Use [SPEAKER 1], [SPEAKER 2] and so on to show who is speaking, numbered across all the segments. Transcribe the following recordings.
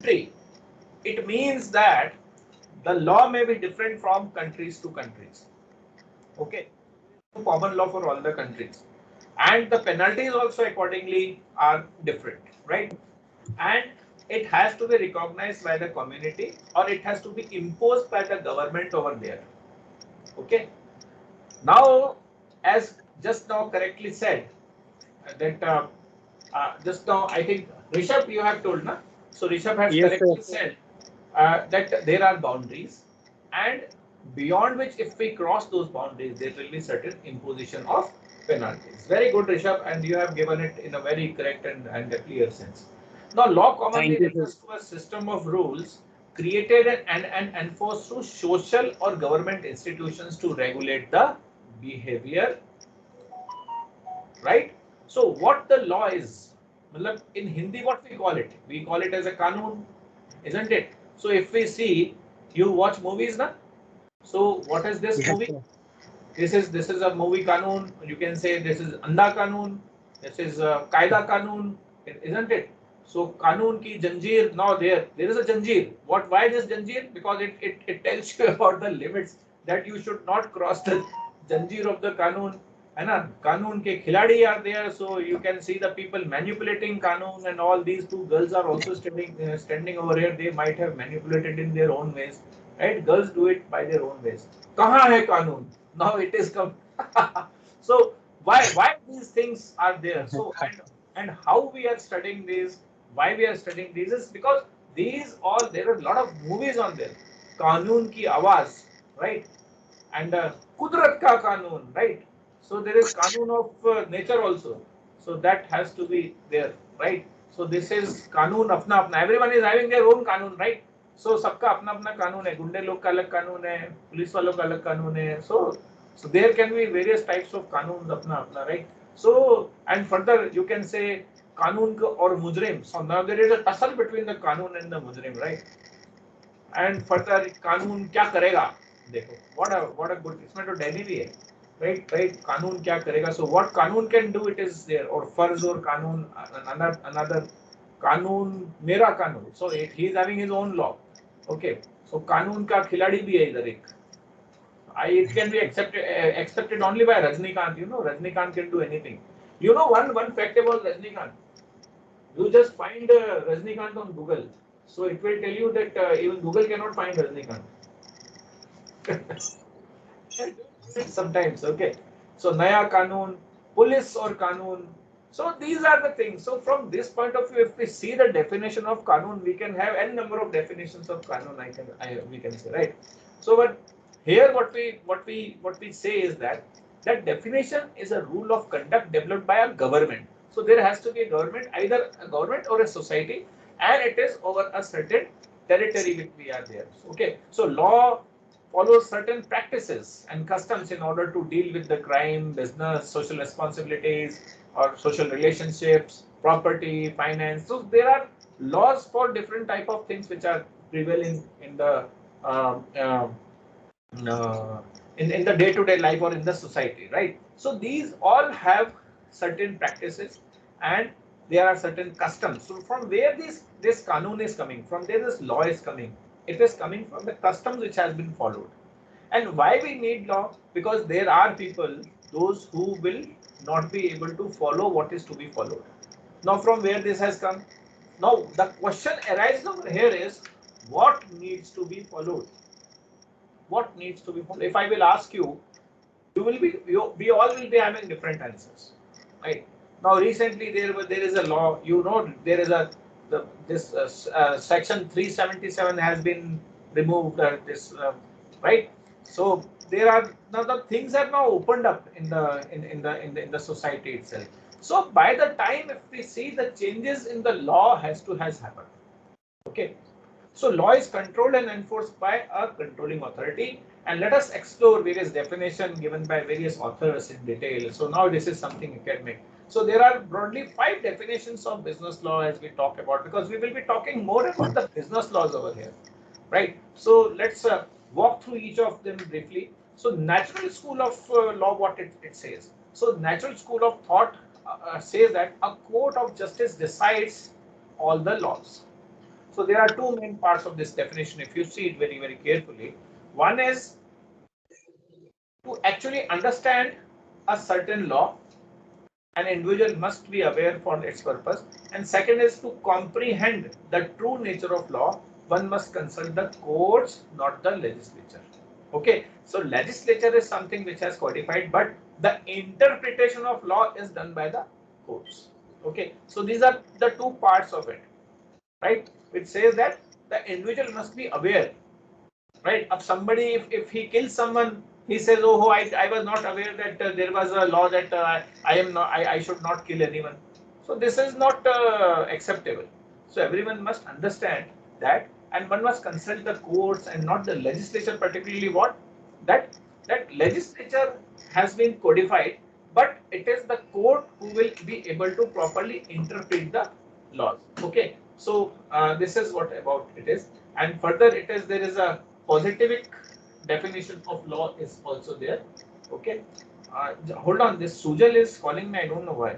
[SPEAKER 1] country, it means that the law may be different from countries to countries. Okay, no common law for all the countries, and the penalties also accordingly are different, right? And it has to be recognized by the community, or it has to be imposed by the government over there. Okay. Now, as just now correctly said, that just now I think Rishabh you have told, na? So Rishabh has
[SPEAKER 2] Yes, sir.
[SPEAKER 1] correctly said that there are boundaries, and beyond which, if we cross those boundaries, there will be certain imposition of penalties. Very good, Rishabh, and you have given it in a very correct and a clear sense. Now, law commonly
[SPEAKER 2] Thank you, sir.
[SPEAKER 1] refers to a system of rules created and enforced through social or government institutions to regulate the behavior, right? So what the law is, in Hindi what we call it? We call it as a kanun, isn't it? So if we see, you watch movies, na? So what is this
[SPEAKER 2] Yes,
[SPEAKER 1] movie?
[SPEAKER 2] sir.
[SPEAKER 1] This is a movie kanun. You can say this is anda kanun. This is kaida kanun, isn't it? So kanun ki janjeer. Now there is a janjeer. What? Why this janjeer? Because it tells you about the limits, that you should not cross the janjeer of the kanun. है ना, कानून के खिलाड़ी are there, so you can see the people manipulating कानून, and all these two girls are also standing over here. They might have manipulated in their own ways, right? Girls do it by their own ways. कहाँ है कानून? Now it is come. So why these things are there? So and how we are studying these? Why we are studying these is because these all, there are a lot of movies on there. कानून की आवाज, right? And Kudrat ka Kanun, right? So there is Kanun of nature also. So that has to be there, right? So this is Kanun apna apna. Everyone is having their own Kanun, right? So सबका अपना अपना कानून है, गुंडे लोग का अलग कानून है, पुलिस वालों का अलग कानून है. So there can be various types of कानून अपना अपना, right? So and further you can say कानून और मुजरिम. So now there is a tussle between the कानून and the मुजरिम, right? एंड फर्दर कानून क्या करेगा, देखो व्हाट अ गुड, इसमें तो डेली भी है, राइट राइट, कानून क्या करेगा. सो व्हाट कानून can do, it is there. और फर्ज और कानून, अनदर कानून, मेरा कानून. So he is having his own law. Okay, so कानून का खिलाड़ी भी है इधर एक. It can be accepted only by Rajnikant. You know, Rajnikant can do anything. You know one fact about Rajnikant. You just find Rajnikant on Google. So it will tell you that even Google cannot find Rajnikant. Sometimes, okay. So Naya Kanun, Police or Kanun. So these are the things. So from this point of view, if we see the definition of Kanun, we can have n number of definitions of Kanun. We can say, right. So but here what we say is that that definition is a rule of conduct developed by a government. So there has to be a government, either a government or a society, and it is over a certain territory which we are there. Okay. So law follows certain practices and customs in order to deal with the crime, business, social responsibilities, or social relationships, property, finance. So there are laws for different type of things which are prevailing in the uh, uh, uh, in the day-to-day life or in the society, right? So these all have certain practices, and there are certain customs. So from where this kanun is coming, from where this law is coming, it is coming from the customs which has been followed. And why we need law? Because there are people, those who will not be able to follow what is to be followed. Now, from where this has come? Now, the question arises over here is, what needs to be followed? What needs to be followed? If I will ask you, we all will be having different answers, right? Now, recently there is a law. You know, there is a this section 377 has been removed. This right. So there are now the things are now opened up in the society itself. So by the time if we see the changes in the law has happened. Okay. So law is controlled and enforced by a controlling authority, and let us explore various definitions given by various authors in detail. So now this is something academic. So there are broadly 5 definitions of business law as we talk about, because we will be talking more about the business laws over here, right? So let's walk through each of them briefly. So natural school of law, what it says. So natural school of thought says that a court of justice decides all the laws. So there are two main parts of this definition if you see it very, very carefully. One is to actually understand a certain law, an individual must be aware for its purpose. And second is to comprehend the true nature of law, one must consult the courts, not the legislature. Okay, so legislature is something which has codified, but the interpretation of law is done by the courts. Okay, so these are the two parts of it, right? Which says that the individual must be aware, right? Of somebody, if he kills someone, he says, oh, I was not aware that there was a law that I should not kill anyone. So this is not acceptable. So everyone must understand that, and one must consult the courts and not the legislature, particularly what that legislature has been codified, but it is the court who will be able to properly interpret the laws. Okay, so this is what about it is, and further it is there is a positivic definition of law is also there. Okay, hold on, this Sujal is calling me, I don't know why.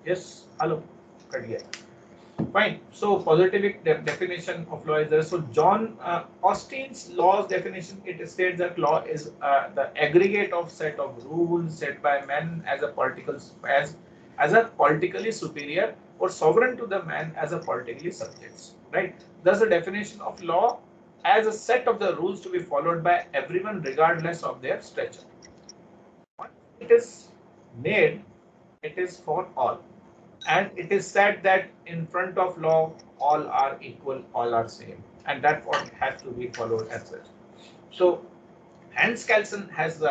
[SPEAKER 1] Yes, hello, cut here. Fine. So positivic definition of law is there. So John Austin's law's definition, it states that law is the aggregate of set of rules set by men as a political as a politically superior or sovereign to the man as a politically subjects. Right. Thus, the definition of law as a set of the rules to be followed by everyone regardless of their stature. Once it is made, it is for all. And it is said that in front of law, all are equal, all are same. And that's what has to be followed as such. So Hans Kelsen has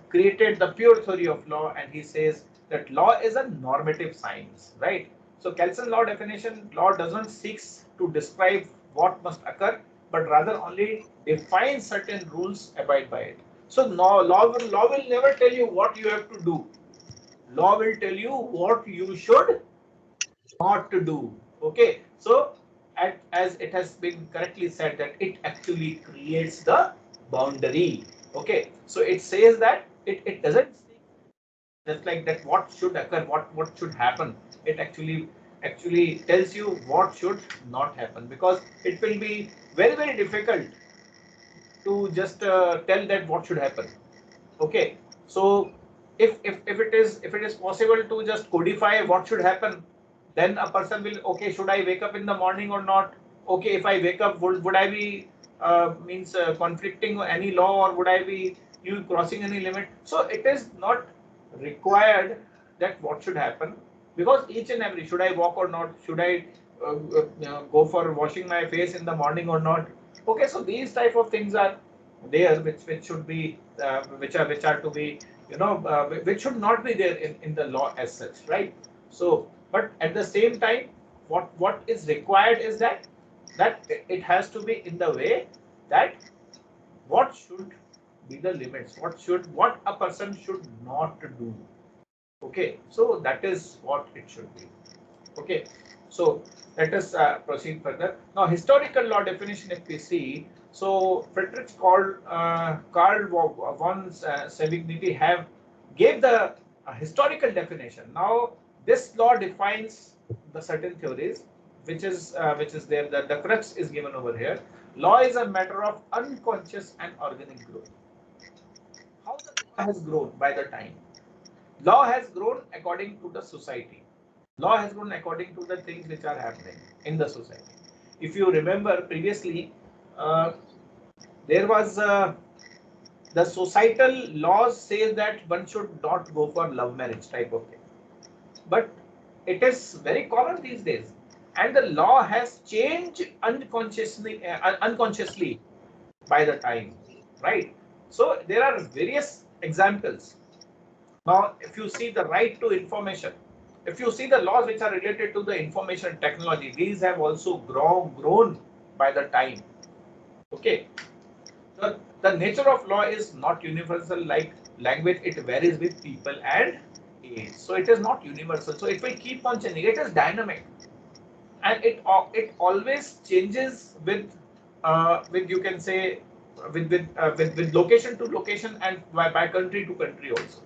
[SPEAKER 1] created the pure theory of law, and he says that law is a normative science, right? So Kelsen law definition, law doesn't seek to describe what must occur, but rather only define certain rules, abide by it. So no, law will never tell you what you have to do. Law will tell you what you should not to do. Okay, so as it has been correctly said that it actually creates the boundary. Okay, so it says that it doesn't say just like that what should occur, what should happen. It actually tells you what should not happen, because it will be very, very difficult to just tell that what should happen. Okay, so if it is possible to just codify what should happen, then a person will, okay, should I wake up in the morning or not? Okay, if I wake up, would I be means conflicting any law, or would I be you crossing any limit? So it is not required that what should happen, because each and every, should I walk or not, should I go for washing my face in the morning or not? Okay, so these type of things are there, which should be which are to be, which should not be there in the law as such, right? So but at the same time, what is required is that it has to be in the way that what should be the limits, what a person should not do. Okay, so that is what it should be. Okay, so let us proceed further. Now, historical law definition, if we see, so Friedrich Karl von Savigny have gave the historical definition. Now, this law defines the certain theories, which is there. The crux is given over here. Law is a matter of unconscious and organic growth. How the law has grown by the time? Law has grown according to the society. Law has grown according to the things which are happening in the society. If you remember previously, uh, there was the societal laws says that one should not go for love marriage type of thing. But it is very common these days, and the law has changed unconsciously by the time, right? So there are various examples. Now, if you see the right to information, if you see the laws which are related to the information technology, these have also grown by the time. Okay, the nature of law is not universal like language. It varies with people and age. So it is not universal. So it will keep on changing. It is dynamic, and it always changes with you can say with location to location and by country to country also.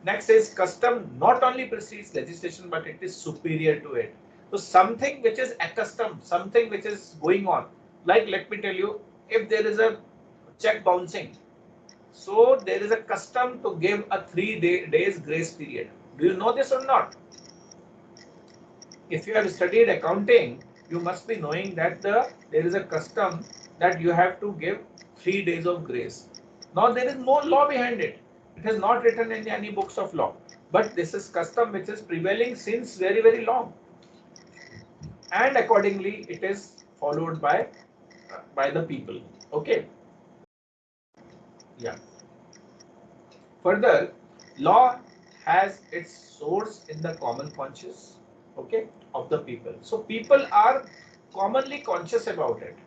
[SPEAKER 1] Next is custom not only precedes legislation, but it is superior to it. So something which is accustomed, something which is going on. Like let me tell you, if there is a check bouncing, so there is a custom to give a 3 days grace period. Do you know this or not? If you have studied accounting, you must be knowing that there is a custom that you have to give 3 days of grace. Now there is no law behind it. It is not written in any books of law. But this is custom which is prevailing since very, very long. And accordingly, it is followed by the people. Okay. Yeah. Further, law has its source in the common conscious, okay, of the people. So people are commonly conscious about it.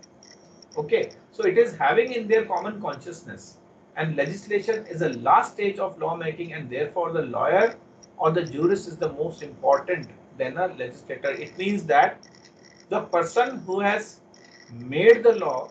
[SPEAKER 1] Okay, so it is having in their common consciousness, and legislation is a last stage of lawmaking, and therefore the lawyer or the jurist is the most important than a legislator. It means that the person who has made the law,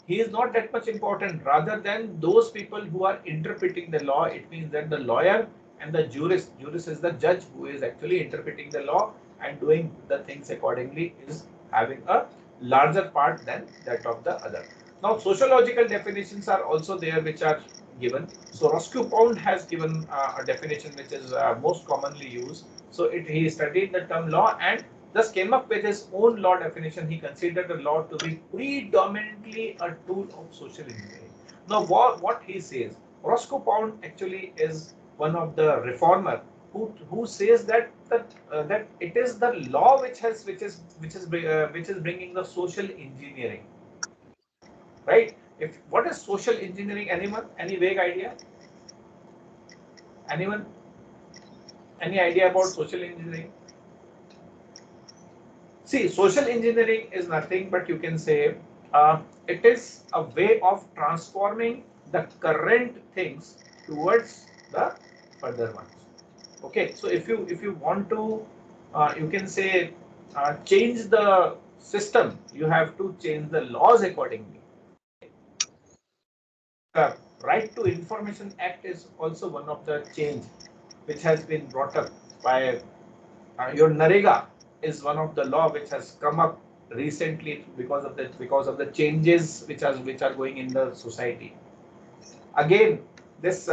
[SPEAKER 1] he is not that much important rather than those people who are interpreting the law. It means that the lawyer and the jurist is the judge who is actually interpreting the law and doing the things accordingly, is having a larger part than that of the other. Now sociological definitions are also there which are given. So Roscoe Pound has given a definition which is most commonly used. So he studied the term law and thus came up with his own law definition. He considered the law to be predominantly a tool of social engineering. Now, what he says, Roscoe Pound actually is one of the reformer who says that that it is the law which is bringing the social engineering, right? If what is social engineering? Anyone? Any vague idea? Anyone? Any idea about social engineering? See, social engineering is nothing but you can say it is a way of transforming the current things towards the further ones. Okay, so if you want to, you can say change the system, you have to change the laws accordingly. The Right to Information Act is also one of the change which has been brought up by your NAREGA is one of the law which has come up recently because of the changes which are going in the society. Again, this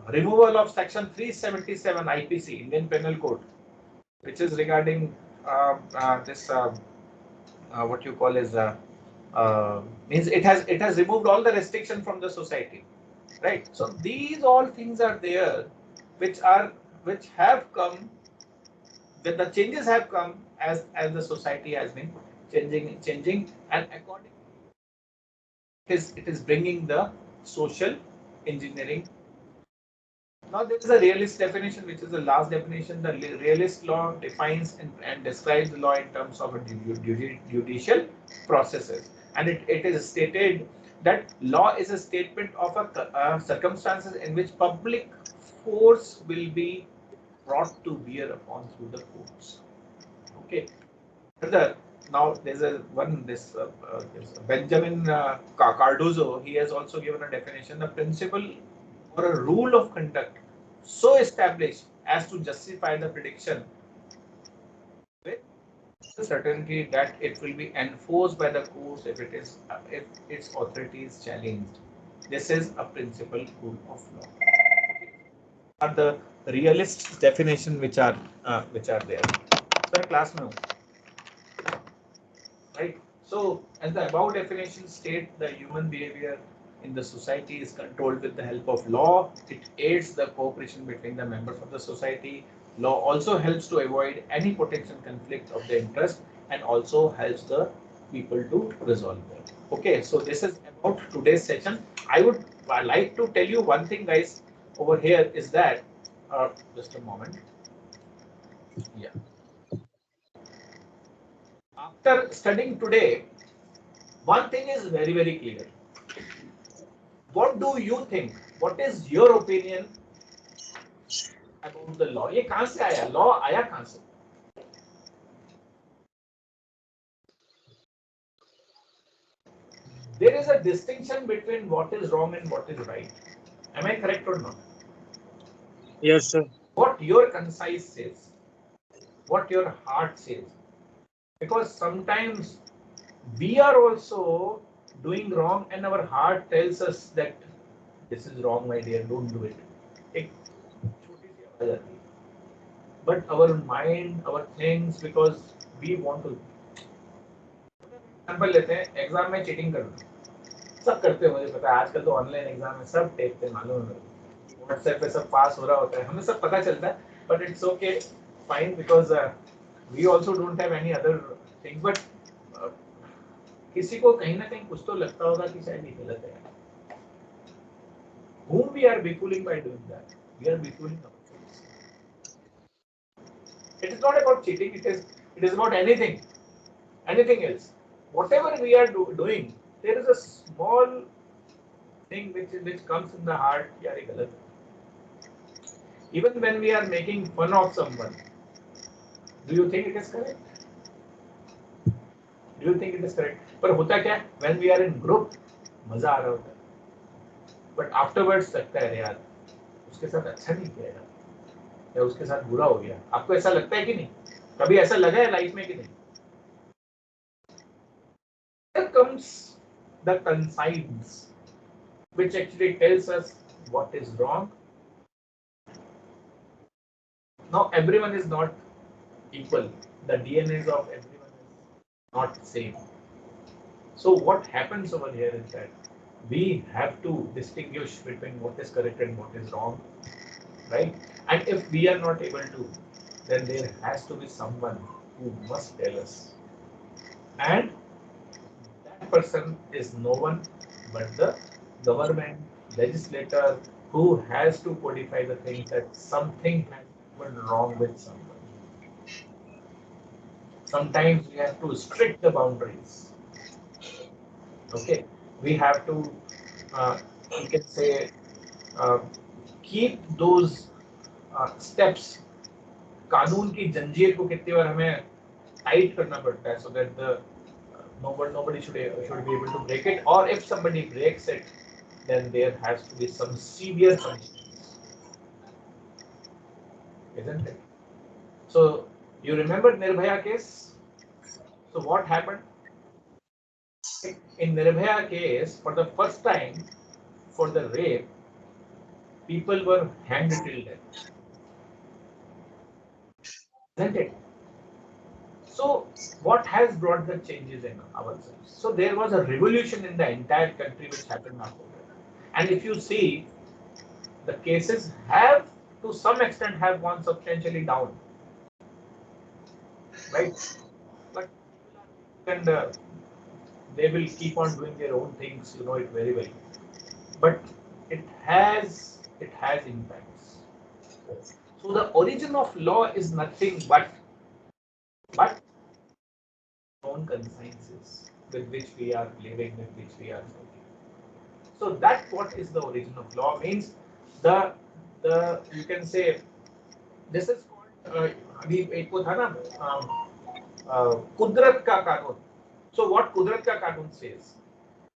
[SPEAKER 1] removal of section 377 IPC, Indian Penal Code, which is regarding this what you call is means it has removed all the restriction from the society, right? So these all things are there which have come when the changes have come as the society has been changing, and according it is bringing the social engineering. Now there is a realist definition, which is the last definition. The realist law defines and describes the law in terms of a judicial processes, and it is stated that law is a statement of a circumstances in which public force will be brought to bear upon through the courts. Okay. Further, now there's this Benjamin Cardozo. He has also given a definition: the principle or a rule of conduct so established as to justify the prediction with certainty that it will be enforced by the courts if its authority is challenged. This is a principle rule of law. Are the realist definition which are there? So class में right? So, as the above definition state, the human behavior in the society is controlled with the help of law. It aids the cooperation between the members of the society. Law also helps to avoid any potential conflict of the interest and also helps the people to resolve them. Okay, so this is about today's session. I would like to tell you one thing, guys, over here is that, just a moment. Yeah. After studying today, one thing is very, very clear. What do you think? What is your opinion about the law? ये कहाँ से आया? Law आया कहाँ से? There is a distinction between what is wrong and what is right. Am I correct or not?
[SPEAKER 2] Yes, sir.
[SPEAKER 1] What your concise says, what your heart says, Because sometimes we are also doing wrong and our heart tells us that this is wrong, my dear, don't do it. एक छोटी सी आवाज आती है. But our mind, our things, because we want to. Example लेते हैं, exam में cheating करना सब करते हैं, मुझे पता है आजकल तो ऑनलाइन एग्जाम में सब टेक पे मालूम है, व्हाट्सएप पे सब पास हो रहा होता है, हमें सब पता चलता है. But it's okay, fine, because we also don't have any other thing. But किसी को कहीं ना कहीं कुछ तो लगता होगा कि शायद ये गलत है. Whom we are befooling by doing that? We are befooling ourselves. It is not about cheating. It is about anything else. Whatever we are doing, there is a small thing which comes in the heart. यार ये गलत है. Even when we are making fun of someone, do you think it is correct? Do you think it is correct? पर होता क्या? When we are in group, मजा आ रहा होता है. बट आफ्टरवर्ड्स लगता है यार उसके साथ अच्छा नहीं किया यार, या उसके साथ बुरा हो गया. आपको ऐसा लगता है कि नहीं? कभी ऐसा लगा है लाइफ में कि नहीं? Here comes the conscience which actually tells us what is wrong. Now everyone is not equal. The DNAs of everyone is not same. So what happens over here is that we have to distinguish between what is correct and what is wrong, right? And if we are not able to, then there has to be someone who must tell us. And that person is no one but the government, legislator, who has to codify the thing that something has gone wrong with someone. Sometimes we have to strict the boundaries. Okay, we have to, you can say, keep those steps. कानून की जंजीर को कितनी बार हमें tight करना पड़ता है, so that the nobody should be able to break it, or if somebody breaks it, then there has to be some severe punishment, isn't it? So you remember Nirbhaya case? So what happened? In Nirbhaya case, for the first time, for the rape, people were hanged till death, isn't it? So what has brought the changes in ourselves? So there was a revolution in the entire country which happened after that. And if you see, the cases have to some extent have gone substantially down, right? But and they will keep on doing their own things, you know it very well. But it has impacts. So the origin of law is nothing but own consciences with which we are living, with which we are working. So that's what is the origin of law means. The you can say this is called अभी एक वो था ना कुदरत का कानून. So what कुदरत का कानून says?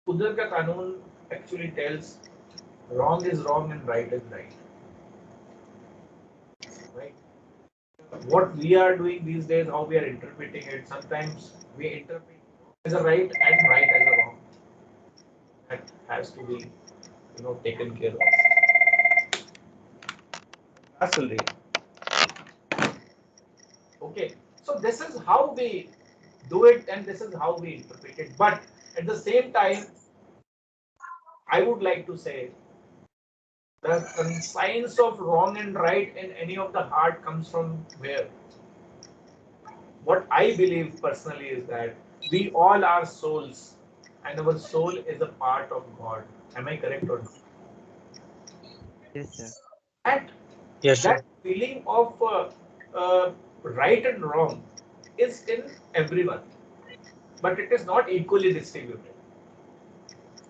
[SPEAKER 1] कुदरत का कानून actually tells wrong is wrong and right is right. Right? What we are doing these days, how we are interpreting it, sometimes we interpret as a right and right as a wrong. That has to be, taken care of. Absolutely. Okay, so this is how we do it and this is how we interpret it. But at the same time, I would like to say the conscience of wrong and right in any of the heart comes from where? What I believe personally is that we all are souls and our soul is a part of God. Am I correct or not?
[SPEAKER 2] Yes, sir.
[SPEAKER 1] And
[SPEAKER 3] Yes, sir.
[SPEAKER 1] that feeling of right and wrong is in everyone, but it is not equally distributed.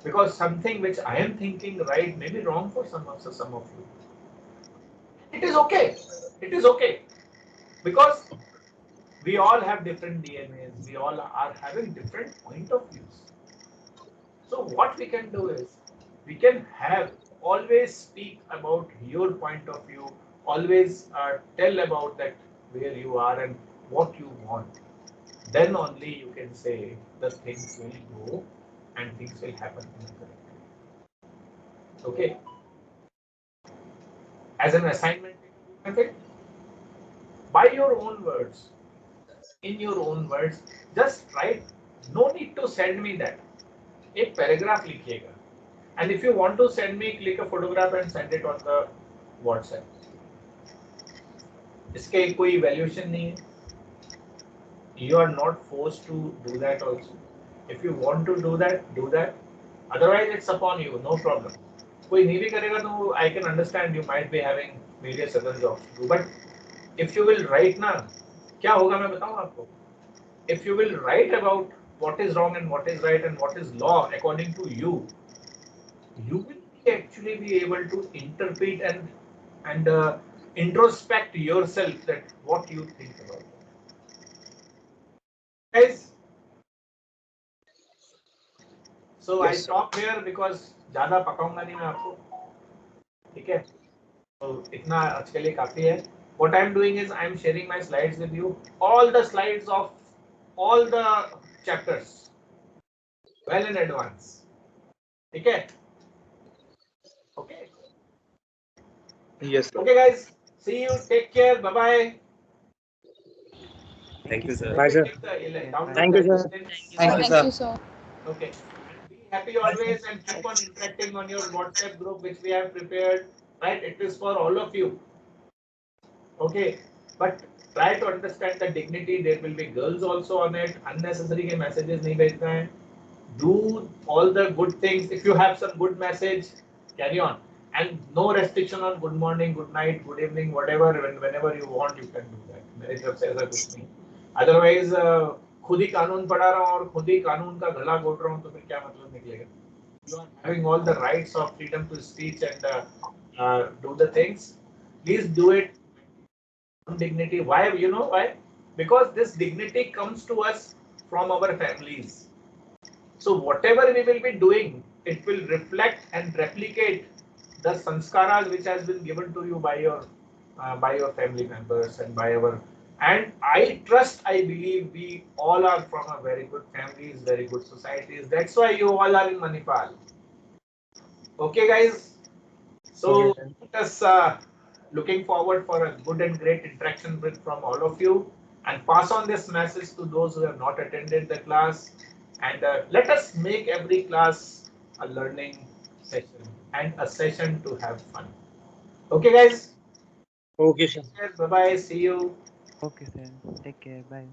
[SPEAKER 1] Because something which I am thinking right may be wrong for some of you. It is okay. It is okay. Because we all have different DNAs. We all are having different point of views. So what we can do is we can have always speak about your point of view. Always tell about that where you are and what you want. then only you can say the things will go and things will happen in the correct way. Okay. As an assignment, by your own words, in your own words, just write. No need to send me that. एक paragraph लिखिएगा. And if you want to send me, click a photograph and send it on the WhatsApp. इसके कोई valuation नहीं है. You are not forced to do that also. If you want to do that, do that. Otherwise, it's upon you. No problem. कोई नहीं भी करेगा तो I can understand you might be having various other jobs to do. But if you will write ना, क्या होगा मैं बताऊँ आपको. If you will write about what is wrong and what is right and what is law according to you, you will actually be able to interpret and introspect yourself that what you think about it. Guys, so yes, I stop here because ज़्यादा पकाऊंगा नहीं मैं आपको, ठीक है? तो इतना आज के लिए काफी है. What I am doing is I am sharing my slides with you, all the slides of all the chapters, well in advance. ठीक है? Okay. Yes, sir. Okay, guys. See you. Take care. Bye bye.
[SPEAKER 2] Thank you, sir.
[SPEAKER 3] Bye, sir.
[SPEAKER 4] Thank you, sir.
[SPEAKER 3] Thank you, sir.
[SPEAKER 1] Okay. And be happy always and keep on interacting on your WhatsApp group which we have prepared. Right? It is for all of you. Okay. But try to understand the dignity. There will be girls also on it. Unnecessary के messages नहीं भेजना है. Do all the good things. If you have some good message, carry on. And no restriction on good morning, good night, good evening, whatever. Whenever you want, you can do that. मेरे तरफ से ऐसा कुछ नहीं. Otherwise, खुद ही कानून पढ़ा रहा हूँ और खुद ही कानून का गला घोट रहा हूँ तो फिर क्या मतलब निकलेगा? You are having all the rights of freedom to speech and do the things. Please do it. Dignity. Why? You know why? Because this dignity comes to us from our families. So whatever we will be doing, it will reflect and replicate the sanskaras which has been given to you by your family members and by our. And I trust, I believe we all are from a very good families, very good societies. That's why you all are in Manipal. Okay, guys. So okay, let us looking forward for a good and great interaction with from all of you, and pass on this message to those who have not attended the class. And let us make every class a learning session and a session to have fun. Okay, guys?
[SPEAKER 3] Okay, sir.
[SPEAKER 1] Bye-bye. See you.
[SPEAKER 2] Okay, sir. Take care. Bye.